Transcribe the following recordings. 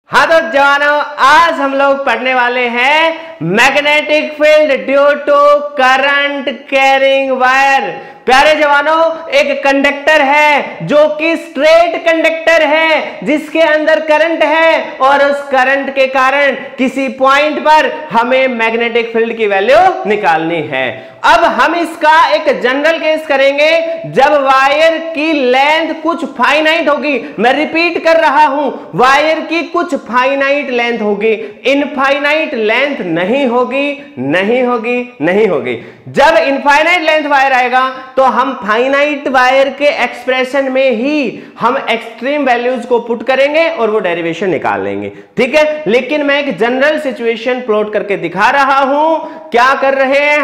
हाँ तो जवानों, आज हम लोग पढ़ने वाले हैं magnetic field due to current carrying wire. प्यारे जवानों, एक कंडक्टर है जो कि स्ट्रेट कंडक्टर है जिसके अंदर करंट है और उस करंट के कारण किसी पॉइंट पर हमें मैग्नेटिक फील्ड की वैल्यू निकालनी है। अब हम इसका एक जनरल केस करेंगे जब वायर की लेंथ कुछ फाइनाइट होगी। मैं रिपीट कर रहा हूं, वायर की कुछ फाइनाइट लेंथ होगी, इनफाइनाइट लेंथ नहीं होगी, नहीं होगी, नहीं होगी। जब इनफाइनाइट लेंथ वायर आएगा तो हम फाइनाइट वायर के एक्सप्रेशन में ही हम एक्सट्रीम वैल्यूज को पुट करेंगे और वो डेरिवेशन निकाल लेंगे, ठीक है। लेकिन मैं एक जनरल सिचुएशन प्लॉट करके दिखा रहा हूं। क्या कर रहे हैं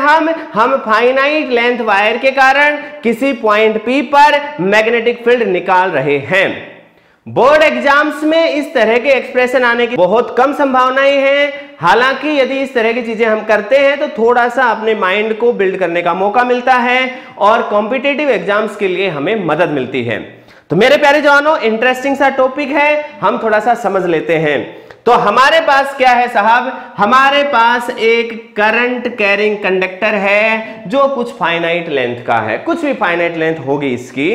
हम फाइनाइट लेंथ वायर के कारण किसी पॉइंट P पर मैग्नेटिक फील्ड निकाल रहे हैं। बोर्ड एग्जाम्स में इस तरह के एक्सप्रेशन आने की बहुत कम संभावनाएं हैं। हालांकि यदि इस तरह की चीजें हम करते हैं तो थोड़ा सा अपने माइंड को बिल्ड करने का मौका मिलता है और कॉम्पिटिटिव एग्जाम्स के लिए हमें मदद मिलती है। तो मेरे प्यारे जवानों, इंटरेस्टिंग सा टॉपिक है, हम थोड़ा सा समझ लेते हैं। तो हमारे पास क्या है साहब, हमारे पास एक करंट कैरिंग कंडक्टर है जो कुछ फाइनाइट लेंथ का है, कुछ भी फाइनाइट लेंथ होगी इसकी।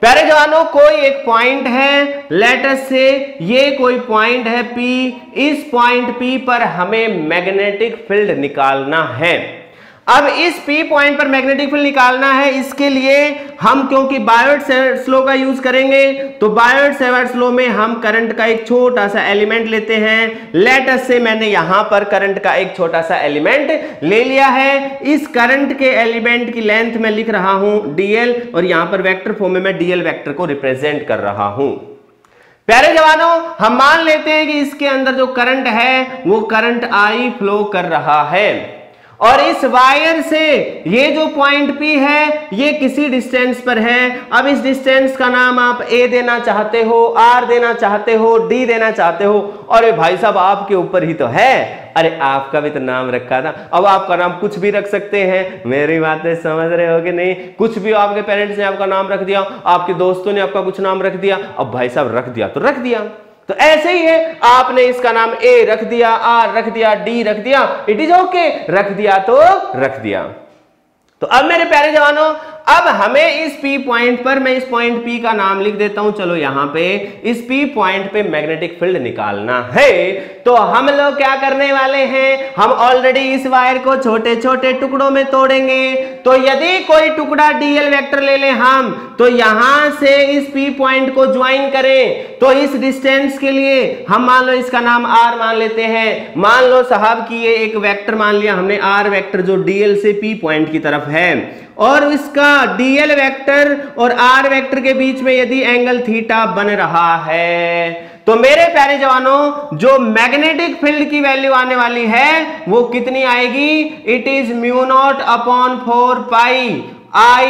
प्यारे जवानों, कोई एक पॉइंट है, लेट अस से ये कोई पॉइंट है P, इस पॉइंट P पर हमें मैग्नेटिक फील्ड निकालना है। अब इस P पॉइंट पर मैग्नेटिक फील्ड निकालना है, इसके लिए हम क्योंकि बायोट-सेवर्ट लॉ का यूज करेंगे तो बायोट-सेवर्ट लॉ में हम करंट का एक छोटा सा एलिमेंट लेते हैं। लेट अस से मैंने यहां पर करंट का एक छोटा सा एलिमेंट ले लिया है। इस करंट के एलिमेंट की लेंथ मैं लिख रहा हूं dl और यहां पर वेक्टर फॉर्म में मैं dl वेक्टर को रिप्रेजेंट कर रहा हूं। प्यारे जवानों, हम मान लेते हैं कि इसके अंदर जो करंट है वो करंट I फ्लो कर रहा है और इस वायर से ये जो पॉइंट P है ये किसी डिस्टेंस पर है। अब इस डिस्टेंस का नाम आप A देना चाहते हो, R देना चाहते हो, D देना चाहते हो। अरे भाई साहब, आपके ऊपर ही तो है। अरे आपका भी तो नाम रखा था। अब आपका नाम कुछ भी रख सकते हैं, मेरी बातें समझ रहे हो कि नहीं। कुछ भी आपके पेरेंट्स ने आपका नाम रख दिया, आपके दोस्तों ने आपका कुछ नाम रख दिया। अब भाई साहब रख दिया तो रख दिया, तो ऐसे ही है। आपने इसका नाम A रख दिया, R रख दिया, D रख दिया, इट इज ओके, रख दिया तो रख दिया। तो अब मेरे प्यारे जवानों, अब हमें इस P पॉइंट पर, मैं इस पॉइंट P का नाम लिख देता हूं, चलो यहां पे इस P पॉइंट पे मैग्नेटिक फील्ड निकालना है। तो हम लोग क्या करने वाले हैं, हम ऑलरेडी इस वायर को छोटे छोटे टुकड़ों में तोड़ेंगे। तो यदि कोई टुकड़ा dl वेक्टर ले लें हम, तो यहां से इस P पॉइंट को ज्वाइन करें। तो इस डिस्टेंस के लिए हम मान लो इसका नाम R मान लेते हैं। मान लो साहब कि ये एक वेक्टर मान लिया हमने R वेक्टर जो dl से P पॉइंट की तरफ है और इसका dl वेक्टर और r वेक्टर के बीच में यदि एंगल थीटा बन रहा है तो मेरे प्यारे जवानों, जो मैग्नेटिक फील्ड की वैल्यू आने वाली है वो कितनी आएगी, it is μ0 upon 4 pi I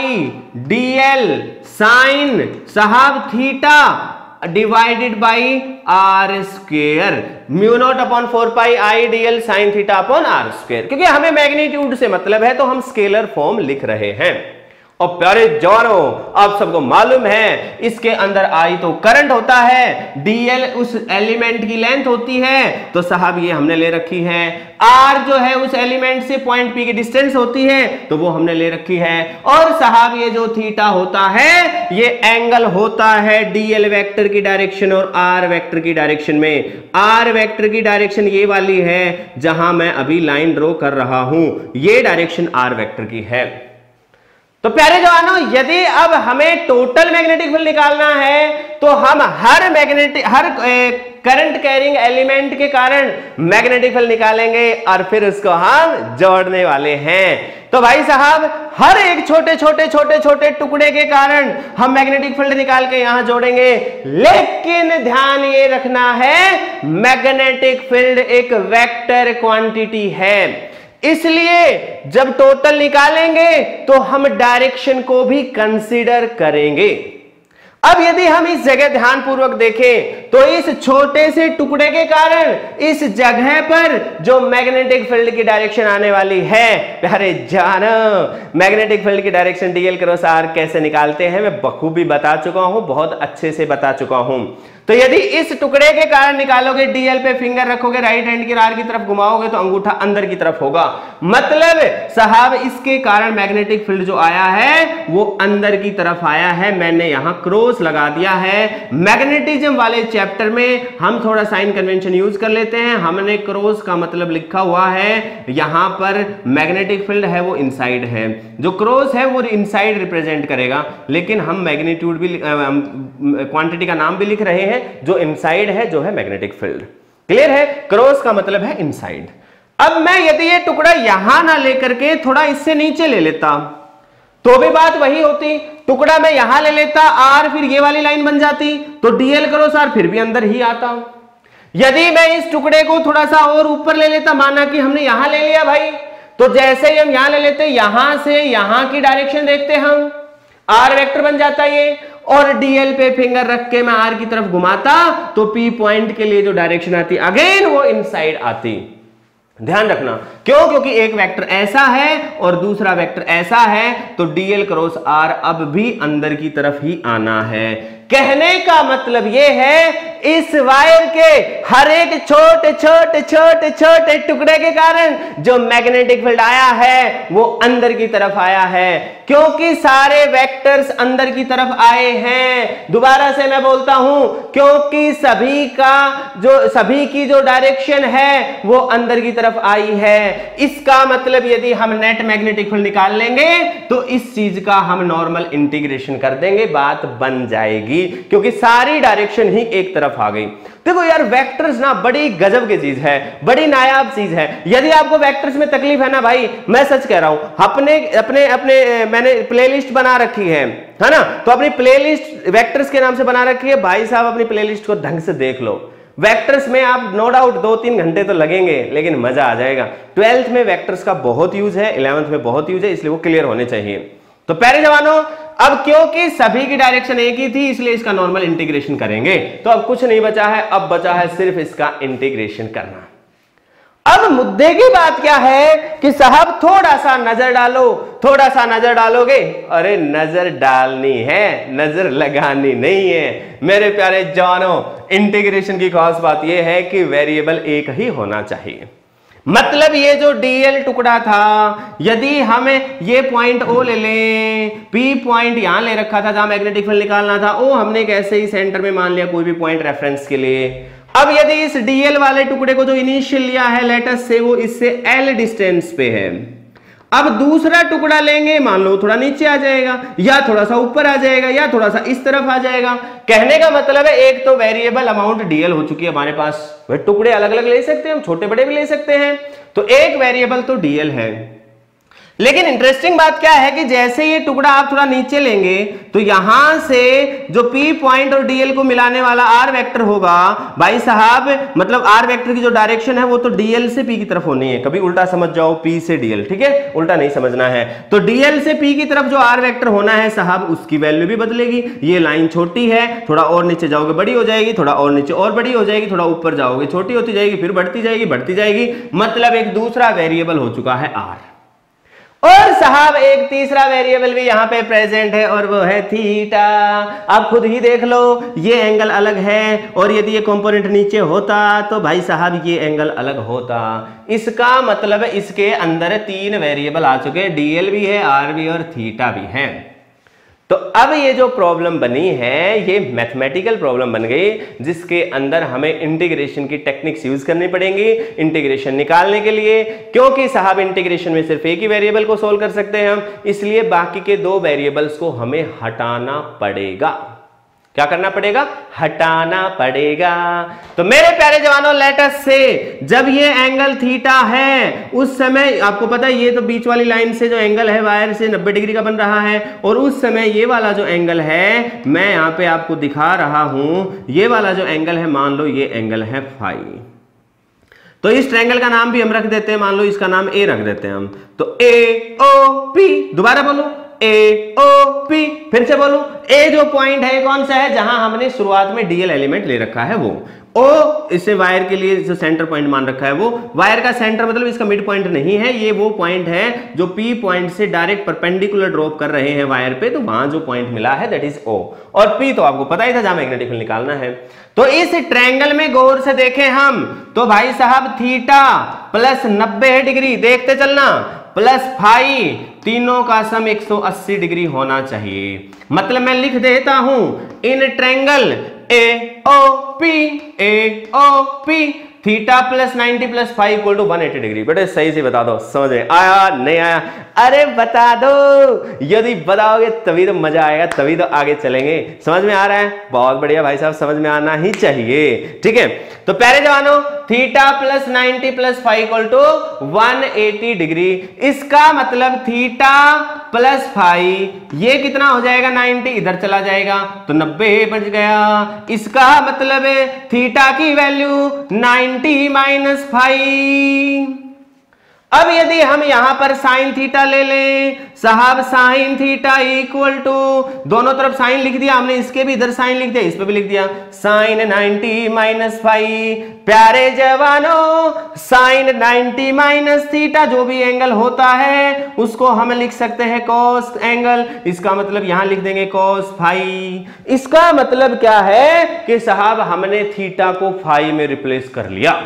dl sine साहब theta divided by r square. μ0 upon 4 pi I dl sine theta upon r square. क्योंकि हमें मैग्नीट्यूड से मतलब है तो हम स्केलर फॉर्म लिख रहे हैं। और प्यारे जवानों, आप सबको मालूम है इसके अंदर I तो करंट होता है, dl उस एलिमेंट की लेंथ होती है, तो साहब ये हमने ले रखी है। R जो है उस एलिमेंट से पॉइंट P की डिस्टेंस होती है, तो वो हमने ले रखी है। और साहब ये जो थीटा होता है ये एंगल होता है dl वेक्टर की डायरेक्शन और r वेक्टर की डायरेक्शन में। r वेक्टर की डायरेक्शन ये वाली है जहां मैं अभी लाइन ड्रॉ कर रहा हूं, ये डायरेक्शन r वेक्टर की है। तो प्यारे जवानों, यदि अब हमें टोटल मैग्नेटिक फील्ड निकालना है तो हम हर करंट कैरिंग एलिमेंट के कारण मैग्नेटिक फील्ड निकालेंगे और फिर उसको हम जोड़ने वाले हैं। तो भाई साहब, हर एक छोटे छोटे टुकड़े के कारण हम मैग्नेटिक फील्ड निकाल के यहां जोड़ेंगे। लेकिन ध्यान ये रखना है, मैग्नेटिक फील्ड एक वेक्टर क्वांटिटी है, इसलिए जब टोटल निकालेंगे तो हम डायरेक्शन को भी कंसीडर करेंगे। अब यदि हम इस जगह ध्यानपूर्वक देखें तो इस छोटे से टुकड़े के कारण इस जगह पर जो मैग्नेटिक फील्ड की डायरेक्शन आने वाली है, प्यारे जानो मैग्नेटिक फील्ड की डायरेक्शन डीएल क्रॉस आर कैसे निकालते हैं मैं बखूबी बता चुका हूं, बहुत अच्छे से बता चुका हूं। तो यदि इस टुकड़े के कारण निकालोगे, डीएल पे फिंगर रखोगे, राइट हैंड की आर की तरफ घुमाओगे तो अंगूठा अंदर की तरफ होगा। मतलब साहब इसके कारण मैग्नेटिक फील्ड जो आया है वो अंदर की तरफ आया है। मैंने यहां क्रॉस लगा दिया है। मैग्नेटिज्म वाले चैप्टर में हम थोड़ा साइन कन्वेंशन यूज कर लेते हैं। हमने क्रॉस का मतलब लिखा हुआ है, यहां पर मैग्नेटिक फील्ड है वो इनसाइड है, जो क्रॉस है वो इनसाइड रिप्रेजेंट करेगा, लेकिन हम मैग्नीट्यूड भी क्वांटिटी का नाम भी लिख रहे हैं जो इनसाइड है, जो है मैग्नेटिक फील्ड। क्लियर है? क्रॉस का मतलब है इनसाइड। अब मैं यदि ये टुकड़ा यहां ना लेकर के थोड़ा इससे नीचे ले लेता तो भी बात वही होती। टुकड़ा मैं यहां ले लेता, आर फिर ये वाली लाइन बन जाती, तो डीएल क्रॉस आर फिर भी अंदर ही आता। यदि मैं इस टुकड़े को थोड़ा सा और ऊपर ले लेता, माना कि हमने यहां ले लिया भाई, तो जैसे ही हम यहां ले लेते, यहां से यहां की डायरेक्शन देखते हम, आर वेक्टर बन जाता ये, और डीएल पे फिंगर रख के मैं आर की तरफ घुमाता तो पी पॉइंट के लिए जो डायरेक्शन आती अगेन वो इनसाइड आती। ध्यान रखना, क्यों? क्योंकि एक वेक्टर ऐसा है और दूसरा वेक्टर ऐसा है, तो डीएल क्रॉस आर अब भी अंदर की तरफ ही आना है। कहने का मतलब यह है इस वायर के हर एक छोटे छोटे छोटे छोटे टुकड़े के कारण जो मैग्नेटिक फील्ड आया है वो अंदर की तरफ आया है, क्योंकि सारे वेक्टर्स अंदर की तरफ आए हैं। दोबारा से मैं बोलता हूं, क्योंकि सभी की जो डायरेक्शन है वो अंदर की तरफ आई है। इसका मतलब यदि हम नेट मैग्नेटिक फील्ड निकाल लेंगे तो इस चीज का हम नॉर्मल इंटीग्रेशन कर देंगे, बात बन जाएगी, क्योंकि सारी डायरेक्शन ही एक तरफ आ गई। देखो यार, वेक्टर्स ना बड़ी गजब की चीज है, बड़ी नायाब चीज है। यदि आपको वेक्टर्स में तकलीफ है ना भाई, मैं सच कह रहा हूं, अपने अपने अपने मैंने प्लेलिस्ट बना रखी है ना, तो अपनी प्लेलिस्ट वेक्टर्स के नाम से बना रखी है। भाई साहब अपनी प्लेलिस्ट को ढंग से देख लो। वेक्टर्स में आप नो डाउट 2-3 घंटे तो लगेंगे, लेकिन मजा आ जाएगा। 12th में वेक्टर्स का बहुत यूज है, 11th में बहुत यूज है, इसलिए वो क्लियर होने चाहिए। तो प्यारे जवानों, अब क्योंकि सभी की डायरेक्शन एक ही थी, इसलिए इसका नॉर्मल इंटीग्रेशन करेंगे। तो अब कुछ नहीं बचा है, अब बचा है सिर्फ इसका इंटीग्रेशन करना। अब मुद्दे की बात क्या है कि साहब थोड़ा सा नजर डालो, थोड़ा सा नजर डालोगे। अरे नजर डालनी है, नजर लगानी नहीं है। मेरे प्यारे जवानों, इंटीग्रेशन की खास बात यह है कि वेरिएबल एक ही होना चाहिए। मतलब ये जो डीएल टुकड़ा था, यदि हमें ये पॉइंट ओ ले लें, पी पॉइंट यहां ले रखा था जहां मैग्नेटिक फील्ड निकालना था, ओ हमने कैसे ही सेंटर में मान लिया कोई भी पॉइंट रेफरेंस के लिए। अब यदि इस डीएल वाले टुकड़े को जो इनिशियल लिया है लेटस से, वो इससे एल डिस्टेंस पे है। अब दूसरा टुकड़ा लेंगे, मान लो थोड़ा नीचे आ जाएगा, या थोड़ा सा ऊपर आ जाएगा, या थोड़ा सा इस तरफ आ जाएगा। कहने का मतलब है एक तो वेरिएबल अमाउंट डीएल हो चुकी है हमारे पास, वे टुकड़े अलग अलग ले सकते हैं, हम छोटे बड़े भी ले सकते हैं, तो एक वेरिएबल तो डीएल है। लेकिन इंटरेस्टिंग बात क्या है कि जैसे ये टुकड़ा आप थोड़ा नीचे लेंगे तो यहां से जो पी पॉइंट और डीएल को मिलाने वाला आर वेक्टर होगा, भाई साहब मतलब आर वेक्टर की जो डायरेक्शन है वो तो डीएल से पी की तरफ होनी है। कभी उल्टा समझ जाओ, पी से डीएल, ठीक है, उल्टा नहीं समझना है। तो डीएल से पी की तरफ जो आर वेक्टर होना है साहब, उसकी वैल्यू भी बदलेगी। ये लाइन छोटी है, थोड़ा और नीचे जाओगे बड़ी हो जाएगी, थोड़ा और नीचे और बड़ी हो जाएगी, थोड़ा ऊपर जाओगे छोटी होती जाएगी, फिर बढ़ती जाएगी बढ़ती जाएगी। मतलब एक दूसरा वेरिएबल हो चुका है आर। और साहब एक तीसरा वेरिएबल भी यहां पे प्रेजेंट है, और वो है थीटा। आप खुद ही देख लो, ये एंगल अलग है, और यदि ये कंपोनेंट नीचे होता तो भाई साहब ये एंगल अलग होता। इसका मतलब इसके अंदर 3 वेरिएबल आ चुके हैं, डीएल भी है, आर भी और थीटा भी है। तो अब ये जो प्रॉब्लम बनी है ये मैथमेटिकल प्रॉब्लम बन गई, जिसके अंदर हमें इंटीग्रेशन की टेक्निक्स यूज करनी पड़ेंगी इंटीग्रेशन निकालने के लिए। क्योंकि साहब इंटीग्रेशन में सिर्फ एक ही वेरिएबल को सोल्व कर सकते हैं हम, इसलिए बाकी के 2 वेरिएबल्स को हमें हटाना पड़ेगा। क्या करना पड़ेगा? हटाना पड़ेगा। तो मेरे प्यारे जवानों, लेटस से जब ये एंगल थीटा है उस समय आपको पता है ये तो बीच वाली लाइन से जो एंगल है वायर से 90 डिग्री का बन रहा है, और उस समय ये वाला जो एंगल है मैं यहां पे आपको दिखा रहा हूं, ये वाला जो एंगल है मान लो ये एंगल है फाई। तो इस ट्रायंगल का नाम भी हम रख देते हैं, मान लो इसका नाम ए रख देते हैं हम। तो ए ओ पी, दोबारा बोलो, ए ओ पी। फिर से बोलूं, ए जो पॉइंट है कौन सा है, जहां हमने शुरुआत में डीएल एलिमेंट ले रखा है वो। ओ इसे वायर के लिए जो सेंटर पॉइंट मान रखा है वो, वायर का सेंटर मतलब इसका मिड पॉइंट नहीं है, ये वो पॉइंट है जो पी पॉइंट से डायरेक्ट परपेंडिकुलर ड्रॉप कर रहे हैं वायर पे, तो वहां जो पॉइंट मिला है दैट इज ओ। और पी तो आपको पता ही था जहां मैग्नेटिक फील्ड निकालना है। तो इस ट्रायंगल में गौर से देखें हम, तो भाई साहब थीटा प्लस 90 डिग्री, देखते चलना, प्लस फाई, तीनों का सम 180 डिग्री होना चाहिए। मतलब मैं लिख देता हूं, in triangle A O P theta plus 90 plus five equal to 180 degree. बेटे सही से बता दो, समझ में आया नहीं आया? अरे बता दो, यदि बताओगे तभी तो मजा आएगा, तभी तो आगे चलेंगे। समझ में आ रहा है? बहुत बढ़िया भाई साहब, समझ में आना ही चाहिए। ठीक है, तो प्यारे जवानों, theta plus 90 plus five equal to 180 degree. इसका मतलब थीटा प्लस फाइव, ये कितना हो जाएगा, 90 इधर चला जाएगा तो 90 बच गया। इसका मतलब है थीटा की वैल्यू 90 माइनस फाइव। अब यदि हम यहां पर साइन थीटा ले लें साहब, साइन थीटा इक्वल टू, दोनों तरफ साइन लिख दिया हमने, इसके भी इधर साइन लिख दिया, इस पे भी लिख दिया, साइन 90 माइनस फाइव। प्यारे जवानों, साइन 90 माइनस थीटा जो भी एंगल होता है उसको हम लिख सकते हैं कॉस एंगल। इसका मतलब यहां लिख देंगे कॉस फाइव। इसका मतलब क्या है कि साहब हमने थीटा को फाइव में रिप्लेस कर लिया।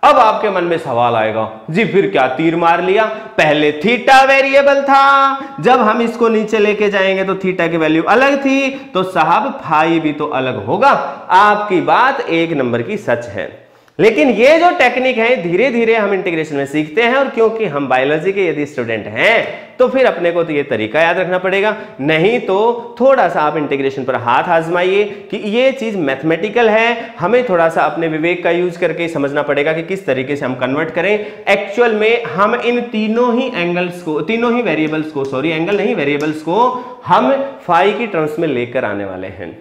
अब आपके मन में सवाल आएगा, जी फिर क्या तीर मार लिया? पहले थीटा वेरिएबल था, जब हम इसको नीचे लेके जाएंगे तो थीटा की वैल्यू अलग थी, तो साहब फाई भी तो अलग होगा। आपकी बात एक नंबर की सच है। लेकिन ये जो टेक्निक है धीरे धीरे हम इंटीग्रेशन में सीखते हैं, और क्योंकि हम बायोलॉजी के यदि स्टूडेंट हैं तो फिर अपने को तो ये तरीका याद रखना पड़ेगा, नहीं तो थोड़ा सा आप इंटीग्रेशन पर हाथ आजमाइए कि ये चीज मैथमेटिकल है, हमें थोड़ा सा अपने विवेक का यूज करके समझना पड़ेगा कि किस तरीके से हम कन्वर्ट करें। एक्चुअल में हम इन तीनों ही एंगल्स को, तीनों ही वेरिएबल्स को, सॉरी एंगल नहीं वेरिएबल्स को हम फाई की टर्म्स में लेकर आने वाले हैं।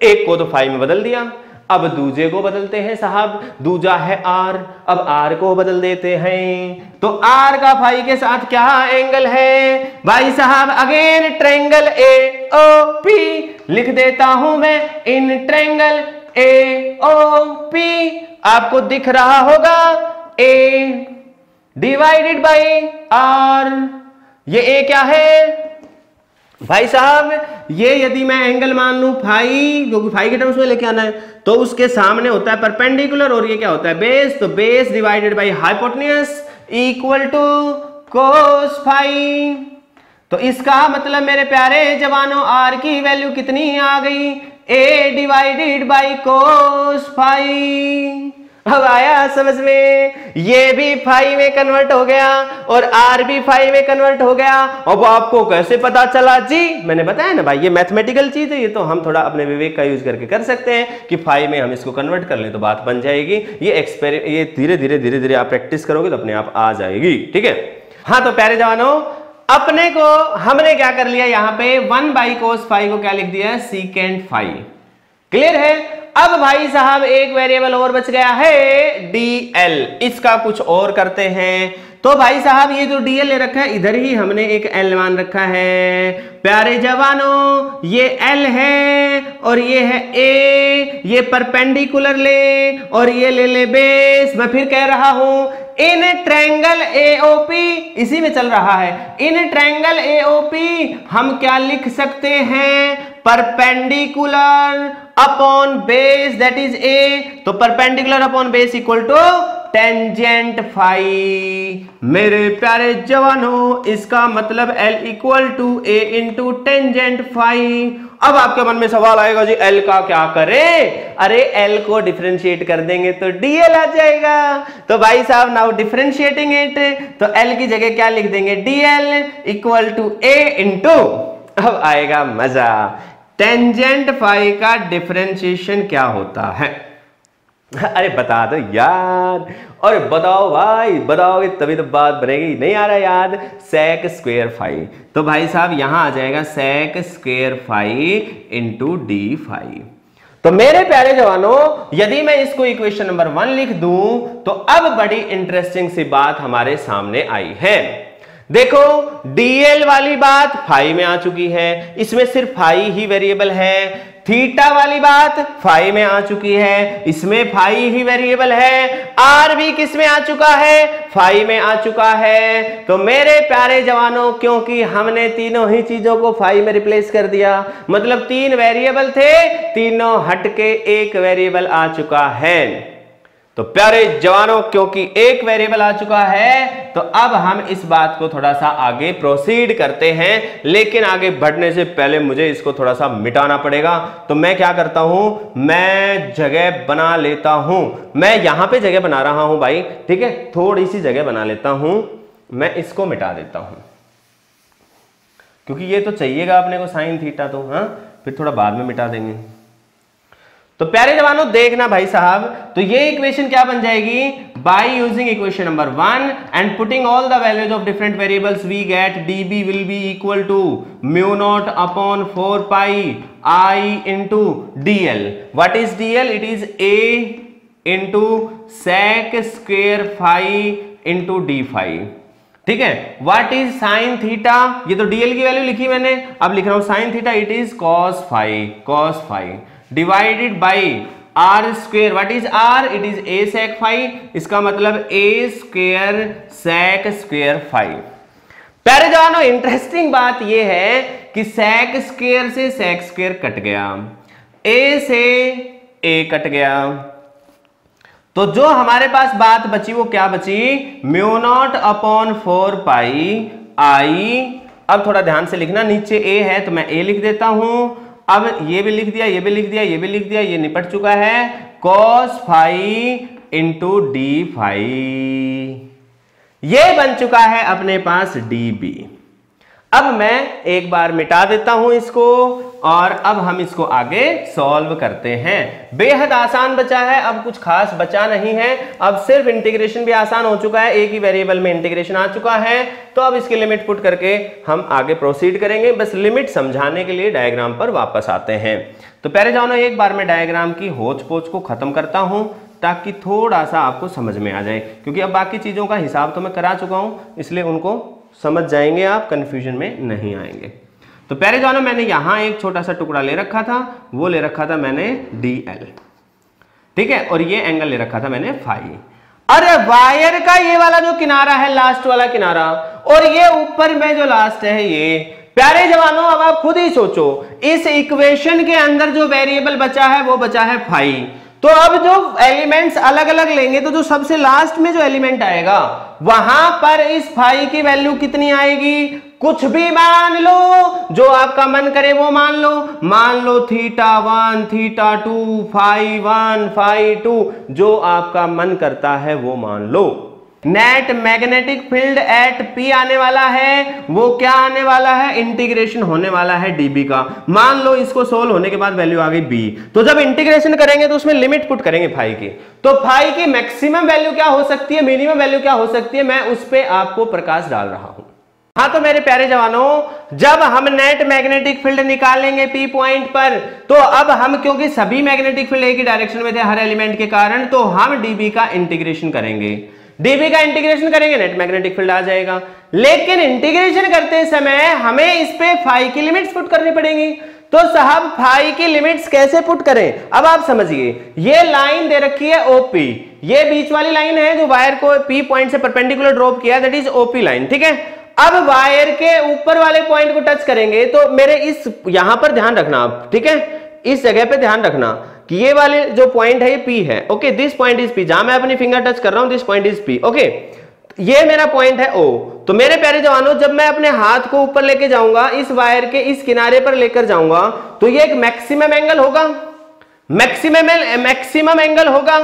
एक को तो फाई में बदल दिया, अब दूजे को बदलते हैं साहब, दूजा है आर, अब आर को बदल देते हैं। तो आर का फाई के साथ क्या एंगल है भाई साहब? Again triangle A O P लिख देता हूं मैं, इन ट्रायंगल ए ओ पी आपको दिख रहा होगा, ए डिवाइडेड बाई आर। ये ए क्या है भाई साहब? ये यदि मैं एंगल मान लूं फाई, जो कि फाई के टर्म्स में लेके आना है, तो उसके सामने होता है परपेंडिकुलर, और ये क्या होता है बेस, तो base divided by hypotenuse equal to cos phi. तो इसका मतलब मेरे प्यारे जवानों आर की वैल्यू कितनी आ गई, ए डिवाइडेड बाई कोस फाई। अब आया समझ में? ये भी फाई में कन्वर्ट हो गया और आर भी फाई में कन्वर्ट हो गया। अब आपको कैसे पता चला जी? मैंने बताया ना भाई, ये मैथमेटिकल चीज है, ये तो हम थोड़ा अपने विवेक का यूज करके कर सकते हैं कि फाई में हम इसको कन्वर्ट कर लें तो बात बन जाएगी। ये धीरे धीरे आप प्रैक्टिस करोगे तो अपने आप आ जाएगी। ठीक है, हाँ तो प्यारे जवानों, अपने को हमने क्या कर लिया यहाँ पे, 1 बाई कोस फाई को क्या लिख दिया, सीकेंट फाई। क्लियर है? अब भाई साहब एक वेरिएबल और बच गया है dl, इसका कुछ और करते हैं। तो भाई साहब ये जो dl ले रखा है, इधर ही हमने एक l मान रखा है। प्यारे जवानों, ये l है और ये है a, ये परपेंडिकुलर ले और ये ले ले बेस। मैं फिर कह रहा हूं, इन ट्रायंगल AOP, इसी में चल रहा है, इन ट्रायंगल AOP हम क्या लिख सकते हैं, perpendicular upon base that is a। तो perpendicular upon base equal to tangent phi. मेरे प्यारे जवानों, इसका मतलब L equal to a into tangent phi. अब आपके मन में सवाल आएगा जी L का क्या करें? अरे L को डिफरेंशिएट कर देंगे तो dl आ जाएगा। तो भाई साहब नाउ डिफरेंशिएटिंग इट, तो L की जगह क्या लिख देंगे, dl equal to a into, अब आएगा मजा, टेंजेंट फाई का डिफरेंशिएशन क्या होता है? अरे बता दो यार, और बताओ भाई, बताओगे तभी तो बात बनेगी। नहीं आ रहा याद, सेक स्क्वायर फाई। तो भाई साहब यहां आ जाएगा sec square phi into d phi. तो मेरे प्यारे जवानों, यदि मैं इसको इक्वेशन नंबर 1 लिख दूं तो अब बड़ी इंटरेस्टिंग सी बात हमारे सामने आई है। देखो dl वाली बात फाई में आ चुकी है, इसमें सिर्फ फाई ही वेरिएबल है। थीटा वाली बात फाई में आ चुकी है, इसमें फाई ही वेरिएबल है। आर भी किस में आ चुका है? फाई में आ चुका है। तो मेरे प्यारे जवानों, क्योंकि हमने तीनों ही चीजों को फाई में रिप्लेस कर दिया, मतलब 3 वेरिएबल थे, तीनों हटके एक वेरिएबल आ चुका है। तो प्यारे जवानों, क्योंकि एक वेरिएबल आ चुका है, तो अब हम इस बात को थोड़ा सा आगे प्रोसीड करते हैं। लेकिन आगे बढ़ने से पहले मुझे इसको थोड़ा सा मिटाना पड़ेगा। तो मैं क्या करता हूं, मैं जगह बना लेता हूं। मैं यहां पे जगह बना रहा हूं भाई, ठीक है, थोड़ी सी जगह बना लेता हूं। मैं इसको मिटा देता हूं, क्योंकि ये तो चाहिएगा अपने को साइन थीटा, तो हाँ, फिर थोड़ा बाद में मिटा देंगे। तो प्यारे जवानों देखना भाई साहब, तो ये इक्वेशन क्या बन जाएगी? By using equation number 1 and putting all the values of different variables we get dB will be equal to mu naught upon 4 pi I into dl। What is dl? It is a into sec square phi into d phi. ठीक है। What is sine theta? ये तो dl की value लिखी मैंने, अब लिख रहा हूं sine theta, it is cos phi divided by r square. What is r? It is a sec phi, इसका मतलब a square sec square phi. प्यारे जवानों, इंटरेस्टिंग बात यह है कि sec स्क्वेयर से sec स्क्वेयर कट गया, a से a कट गया, तो जो हमारे पास बात बची वो क्या बची? Mu naught upon 4 pi I। अब थोड़ा ध्यान से लिखना, नीचे a है तो मैं a लिख देता हूं। अब ये भी लिख दिया, ये भी लिख दिया, ये भी लिख दिया, ये निपट चुका है। cos phi into d phi, ये बन चुका है अपने पास dB। अब मैं एक बार मिटा देता हूं इसको, और अब हम इसको आगे सॉल्व करते हैं। बेहद आसान बचा है, अब कुछ खास बचा नहीं है। अब सिर्फ इंटीग्रेशन भी आसान हो चुका है, एक ही वेरिएबल में इंटीग्रेशन आ चुका है। तो अब इसकी लिमिट पुट करके हम आगे प्रोसीड करेंगे। बस लिमिट समझाने के लिए डायग्राम पर वापस आते हैं। तो प्यारे जवानों, एक बार मैं डायग्राम की होच पोच को खत्म करता हूं ताकि थोड़ा सा आपको समझ में आ जाए, क्योंकि अब बाकी चीजों का हिसाब तो मैं करा चुका हूं, इसलिए उनको समझ जाएंगे आप, कंफ्यूजन में नहीं आएंगे। तो प्यारे जवानों, मैंने यहां एक छोटा सा टुकड़ा ले रखा था, वो ले रखा था मैंने dl, ठीक है, और ये एंगल ले रखा था मैंने फाई। अरे वायर का ये वाला जो किनारा है, लास्ट वाला किनारा, और ये ऊपर में जो लास्ट है ये, प्यारे जवानों अब आप खुद ही सोचो, इस इक्वेशन के अंदर जो वेरिएबल बचा है वो बचा है फाई। तो अब जो एलिमेंट्स अलग अलग लेंगे, तो जो सबसे लास्ट में जो एलिमेंट आएगा वहां पर इस फाई की वैल्यू कितनी आएगी? कुछ भी मान लो, जो आपका मन करे वो मान लो थीटा 1, थीटा 2, फाई 1, फाई 2, जो आपका मन करता है वो मान लो। Net magnetic field at P आने वाला है, वो क्या आने वाला है? इंटीग्रेशन होने वाला है dB का। मान लो इसको सोल्व होने के बाद वैल्यू आ गई B, तो जब इंटीग्रेशन करेंगे तो उसमें लिमिट पुट करेंगे फाई की। तो फाई की मैक्सिमम वैल्यू क्या हो सकती है, मिनिमम वैल्यू क्या हो सकती है, मैं उस पर आपको प्रकाश डाल रहा हूं। हाँ, तो मेरे प्यारे जवानों, जब हम नेट मैग्नेटिक फील्ड निकालेंगे P पॉइंट पर, तो अब हम, क्योंकि सभी मैग्नेटिक फील्ड एक ही डायरेक्शन में थे हर एलिमेंट के कारण, तो हम dB का इंटीग्रेशन करेंगे। dB का इंटीग्रेशन करेंगे, नेट मैग्नेटिक फील्ड आ जाएगा। लेकिन इंटीग्रेशन करते समय हमें इस पे फाई की लिमिट्स पुट करनी पड़ेंगी। तो साहब फाई की लिमिट्स कैसे पुट करें? अब आप समझिए, ये लाइन दे रखी है OP, ये बीच वाली लाइन है जो वायर को P पॉइंट से परपेंडिकुलर ड्रॉप किया, दैट इज OP लाइन, ठीक है। अब वायर के ऊपर वाले पॉइंट को टच करेंगे, तो मेरे इस यहां पर ध्यान रखना आप, ठीक है, इस जगह पे ध्यान रखना कि ये वाले जो पॉइंट है ये P है, okay, this point is P, जहां मैं अपनी फिंगर टच कर रहा हूं this point is P, okay. ये मेरा पॉइंट है O। तो मेरे प्यारे जवानों, जब मैं अपने हाथ को ऊपर लेके जाऊंगा, इस वायर के इस किनारे पर लेकर जाऊंगा, तो ये एक मैक्सिमम एंगल होगा, मैक्सिमम एंगल होगा,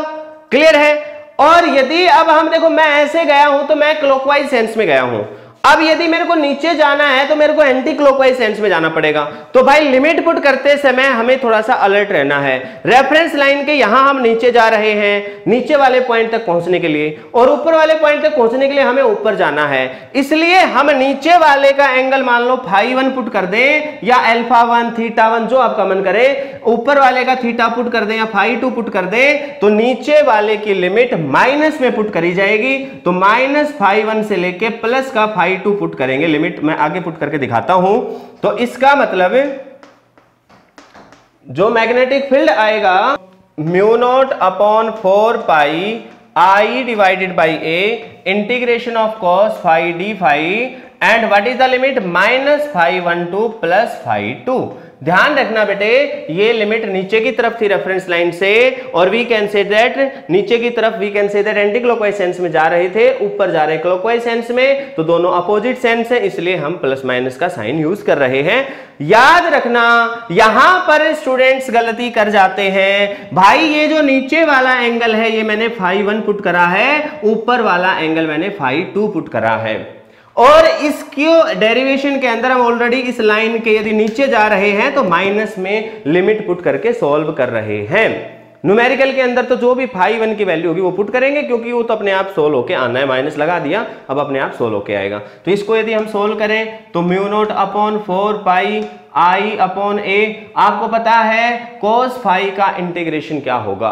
क्लियर है। और यदि अब हम देखो, मैं ऐसे गया हूं तो मैं क्लॉकवाइज सेंस में गया हूं, अब यदि मेरे को नीचे जाना है तो मेरे को एंटी क्लॉकवाइज सेंस में जाना पड़ेगा। तो भाई लिमिट पुट करते समय हमें थोड़ा सा अलर्ट रहना है। रेफरेंस लाइन के यहां हम नीचे जा रहे हैं नीचे वाले पॉइंट तक पहुंचने के लिए, और ऊपर वाले पॉइंट तक पहुंचने के लिए हमें ऊपर जाना है। इसलिए हम नीचे वाले का एंगल मान लो फाई 1 पुट कर दें, या अल्फा 1, थीटा 1, जो आपका मन करे। ऊपर वाले का थीटा पुट कर दें या फाई 2 पुट कर दें, तो नीचे वाले की लिमिट माइनस में पुट करी जाएगी। तो माइनस फाई 1 से लेके प्लस का फाई φ2 पुट करेंगे, लिमिट मैं आगे पुट करके दिखाता हूं, तो इसका मतलब जो मैग्नेटिक फील्ड आएगा mu naught upon 4 pi I divided by a integration of cos phi d phi and what is the limit -φ12 plus φ2। ध्यान रखना बेटे, ये लिमिट नीचे की तरफ थी रेफरेंस लाइन से, और वी कैन से दैट नीचे की तरफ we can say that anti clockwise sense में जा रहे थे, ऊपर जा रहे क्लॉकवाइज सेंस में, तो दोनों अपोजिट सेंस है, इसलिए हम प्लस माइनस का साइन यूज कर रहे हैं। याद रखना यहां पर स्टूडेंट्स गलती कर जाते हैं, भाई ये जो नीचे वाला एंगल है ये मैंने φ1 पुट करा है, ऊपर वाला एंगल मैंने φ2 पुट करा है, और इसकी डेरिवेशन के अंदर हम ऑलरेडी इस लाइन के यदि नीचे जा रहे हैं तो माइनस में लिमिट पुट करके सॉल्व कर रहे हैं। न्यूमेरिकल के अंदर तो जो भी φ1 की वैल्यू होगी वो पुट करेंगे, क्योंकि वो तो अपने आप सोल्व होके आना है, माइनस लगा दिया अब अपने आप सोल्व होके आएगा। तो इसको यदि हम सोल्व करें तो mu naught upon 4 pi I upon a, आपको पता है cos phi का इंटीग्रेशन क्या होगा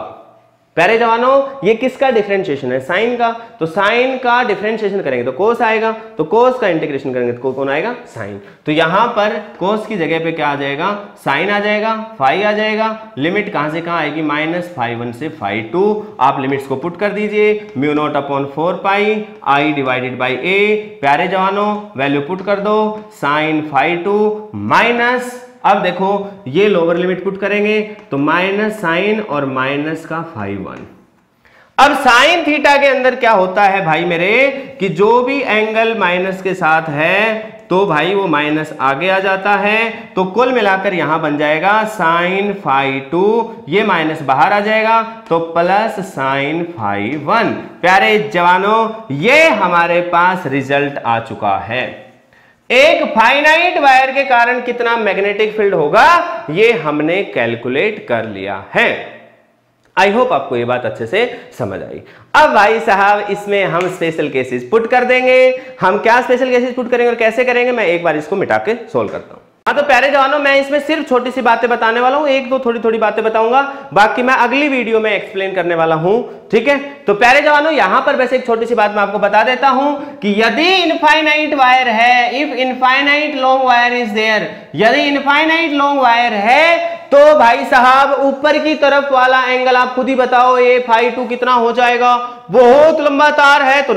प्यारे जवानों, ये किसका डिफरेंशिएशन है, साइन का, तो साइन का डिफरेंशिएशन करेंगे तो कोस आएगा, तो कोस का इंटीग्रेशन करेंगे तो कौन आएगा, साइन। तो यहां पर कोस की जगह पे क्या आ जाएगा, साइन आ जाएगा, फाई आ जाएगा, लिमिट कहां से कहां आएगी -φ1 से φ2। आप लिमिट्स को पुट कर दीजिए, mu naught upon 4 pi I divided by a, प्यारे जवानों वैल्यू पुट कर दो, साइन φ2 माइनस, अब देखो ये लोअर लिमिट पुट करेंगे तो माइनस साइन और माइनस का φ1। अब साइन थीटा के अंदर क्या होता है भाई मेरे, कि जो भी एंगल माइनस के साथ है तो भाई वो माइनस आगे आ जाता है, तो कुल मिलाकर यहां बन जाएगा साइन φ2, ये माइनस बाहर आ जाएगा तो प्लस साइन φ1। प्यारे जवानों ये हमारे पास रिजल्ट आ चुका है। एक फाइनाइट वायर के कारण कितना मैग्नेटिक फील्ड होगा ये हमने कैलकुलेट कर लिया है। आई होप आपको ये बात अच्छे से समझ आई। अब भाई साहब इसमें हम स्पेशल केसेस पुट कर देंगे। हम क्या स्पेशल केसेस पुट करेंगे और कैसे करेंगे, मैं एक बार इसको मिटा के सोल्व करता हूं। हाँ तो प्यारे जवानों, मैं इसमें सिर्फ छोटी सी बातें बताने वाला हूं, एक दो थोड़ी थोड़ी बातें बताऊंगा, बाकी मैं अगली वीडियो में एक्सप्लेन करने वाला हूं, ठीक है। तो प्यारे जवानों यहां पर वैसे एक छोटी सी बात मैं आपको बता देता हूं कि यदि इनफाइनाइट वायर है, if infinite long wire is there, यदि इनफाइनाइट लॉन्ग वायर है तो भाई साहब ऊपर की तरफ वाला एंगल आप खुद ही बताओ, ये φ2 कितना हो जाएगा, बहुत लंबा तार है तो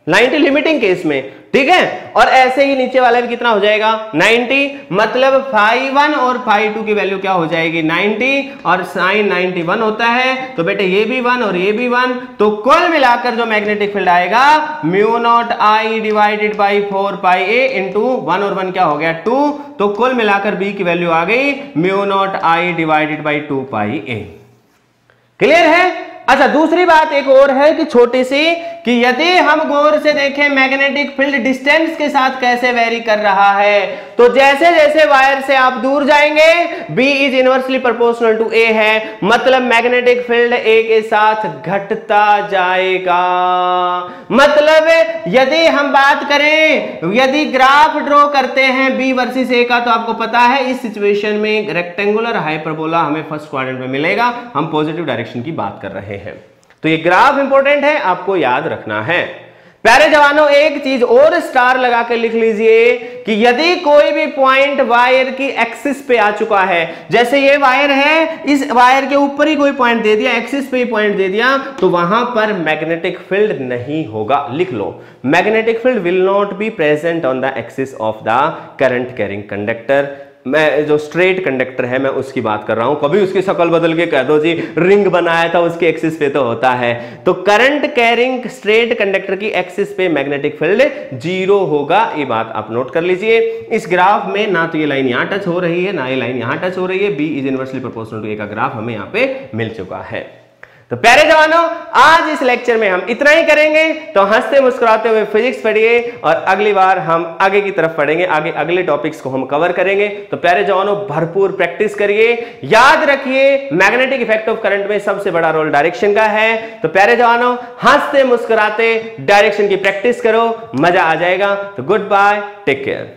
90 लिमिटिंग केस में, ठीक है। और ऐसे ही नीचे वाला भी कितना हो जाएगा 90, मतलब φ1 और φ2 की वैल्यू क्या हो जाएगी 90, और साइन 91 होता है, तो बेटे ये भी 1 और ये भी 1, तो कुल मिलाकर जो मैग्नेटिक फील्ड आएगा mu not I divided by 4 pi a into 1 और 1 क्या हो गया 2, तो कुल मिलाकर b की वैल्यू आ गई mu naught I divided by 2 pi a। Clear है। अच्छा दूसरी बात एक और है कि छोटी सी, कि यदि हम गौर से देखें मैग्नेटिक फील्ड डिस्टेंस के साथ कैसे वेरी कर रहा है, तो जैसे जैसे वायर से आप दूर जाएंगे B is inversely proportional to A है, मतलब मैग्नेटिक फील्ड A के साथ घटता जाएगा। मतलब यदि हम बात करें, यदि ग्राफ ड्रॉ करते हैं B वर्सेस A का, तो आपको पता है इस सिचुएशन में रेक्टेंगुलर हाइपरबोला हमें फर्स्ट क्वाड्रेंट में मिलेगा, हम पॉजिटिव डायरेक्शन की बात कर रहे हैं। तो ये ग्राफ इंपॉर्टेंट है, आपको याद रखना है। प्यारे जवानों एक चीज और स्टार लगा के लिख लीजिए कि यदि कोई भी पॉइंट वायर की एक्सिस पे आ चुका है, जैसे ये वायर है, इस वायर के ऊपर ही कोई पॉइंट दे दिया, एक्सिस पे ही पॉइंट दे दिया, तो वहां पर मैग्नेटिक फील्ड नहीं होगा। लिख लो, magnetic field will not be present on the axis of the current carrying conductor. मैं जो स्ट्रेट कंडक्टर है मैं उसकी बात कर रहा हूं, कभी उसकी शक्ल बदल के कह दो जी रिंग बनाया था उसके एक्सिस पे तो होता है। तो करंट कैरिंग स्ट्रेट कंडक्टर की एक्सिस पे मैग्नेटिक फील्ड 0 होगा, ये बात आप नोट कर लीजिए। इस ग्राफ में ना तो ये लाइन यहां टच हो रही है ना ये लाइन यहां टच हो रही है, B is inversely proportional to A का ग्राफ हमें यहां पे मिल चुका है। तो प्यारे जवानों आज इस लेक्चर में हम इतना ही करेंगे, तो हंसते मुस्कुराते हुए फिजिक्स पढ़िए और अगली बार हम आगे की तरफ पढ़ेंगे, आगे अगले टॉपिक्स को हम कवर करेंगे। तो प्यारे जवानों भरपूर प्रैक्टिस करिए, याद रखिए मैग्नेटिक इफेक्ट ऑफ करंट में सबसे बड़ा रोल डायरेक्शन का है। तो प्यारे जवानों हंसते मुस्कुराते डायरेक्शन की प्रैक्टिस करो, मजा आ जाएगा। तो गुड बाय, टेक केयर।